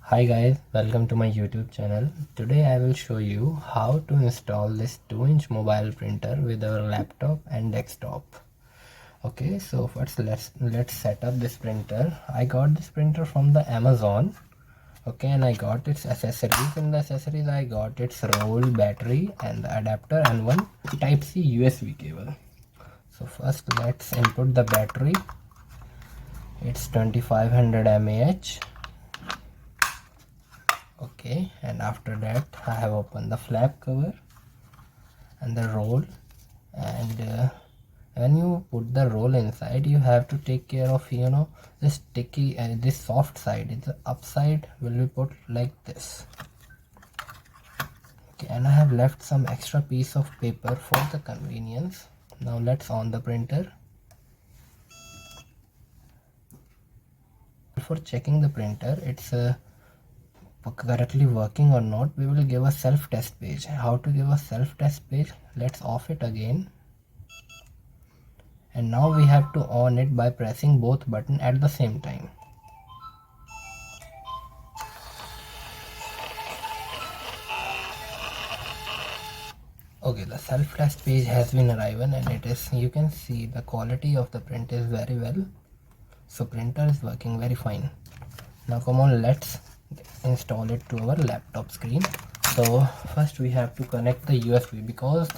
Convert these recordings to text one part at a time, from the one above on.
Hi guys, welcome to my YouTube channel. Today I will show you how to install this 2-inch mobile printer with our laptop and desktop. Okay, so first let's set up this printer. I got this printer from the Amazon. Okay, and I got its accessories. In the accessories I got its roll, battery and the adapter and one Type-C USB cable. So first let's input the battery. It's 2500 mAh. Okay, and after that I have opened the flap cover and the roll, and when you put the roll inside you have to take care of this sticky and this soft side. The upside will be put like this. Okay, and I have left some extra piece of paper for the convenience. Now let's on the printer. For checking the printer, it's correctly working or not, we will give a self-test page. How to give a self-test page? Let's off it again, and now we have to on it by pressing both buttons at the same time. Okay, the self-test page has been arriving, and it is, you can see the quality of the print is very well, so printer is working very fine. Now come on, let's install it to our laptop screen. So first we have to connect the USB, because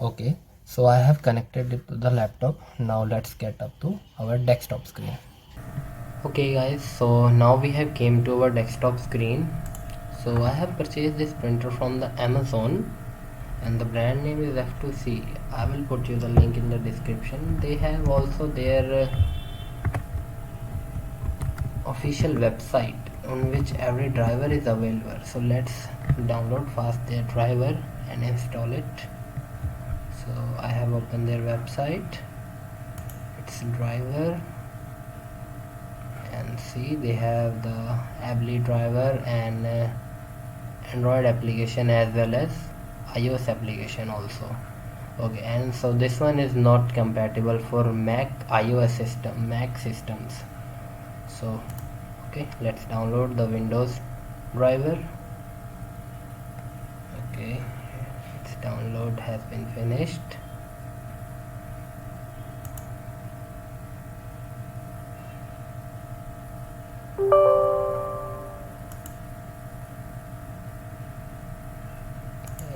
okay, so I have connected it to the laptop. Now let's get up to our desktop screen. Okay guys, so now we have came to our desktop screen. So I have purchased this printer from the Amazon, and the brand name is F2C. I will put you the link in the description. They have also their official website on which every driver is available. So let's download fast their driver and install it. So I have opened their website. It's driver, and see they have the Ably driver and Android application as well as iOS application also. Okay, and so this one is not compatible for Mac systems. So okay, let's download the Windows driver. Okay, its download has been finished.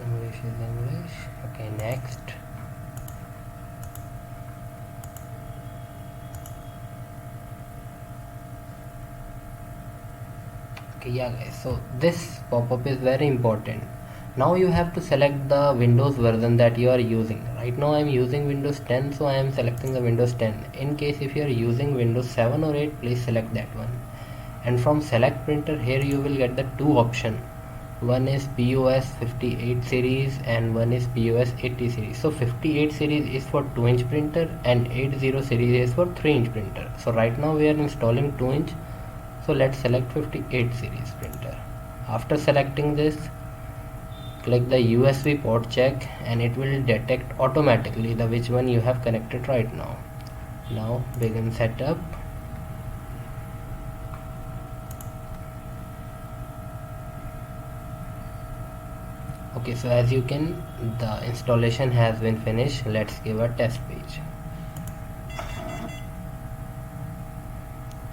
English is English. Okay, next. Okay, yeah guys, so this pop-up is very important. Now you have to select the Windows version that you are using. Right now I am using Windows 10, so I am selecting the Windows 10. In case if you are using Windows 7 or 8, please select that one. And from select printer, here you will get the two option. One is POS 58 series and one is POS 80 series. So 58 series is for 2-inch printer and 80 series is for 3-inch printer. So right now we are installing 2-inch, so let's select 58 series printer. After selecting this, click the USB port check and it will detect automatically the which one you have connected right now. Now begin setup. Okay, so as you can, the installation has been finished. Let's give a test page,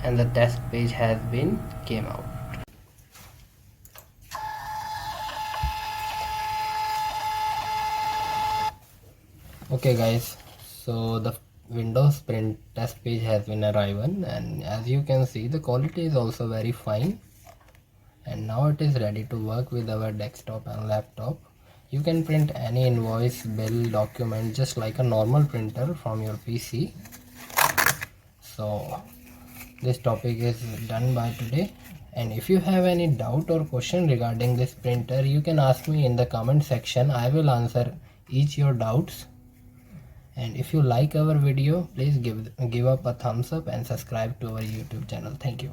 and the test page has been came out. Okay guys, so the Windows print test page has been arriving, and as you can see the quality is also very fine, and now it is ready to work with our desktop and laptop. You can print any invoice, bill, document just like a normal printer from your PC. So this topic is done by today, and if you have any doubt or question regarding this printer, you can ask me in the comment section. I will answer each your doubts. And if you like our video, please give up a thumbs up and subscribe to our YouTube channel. Thank you.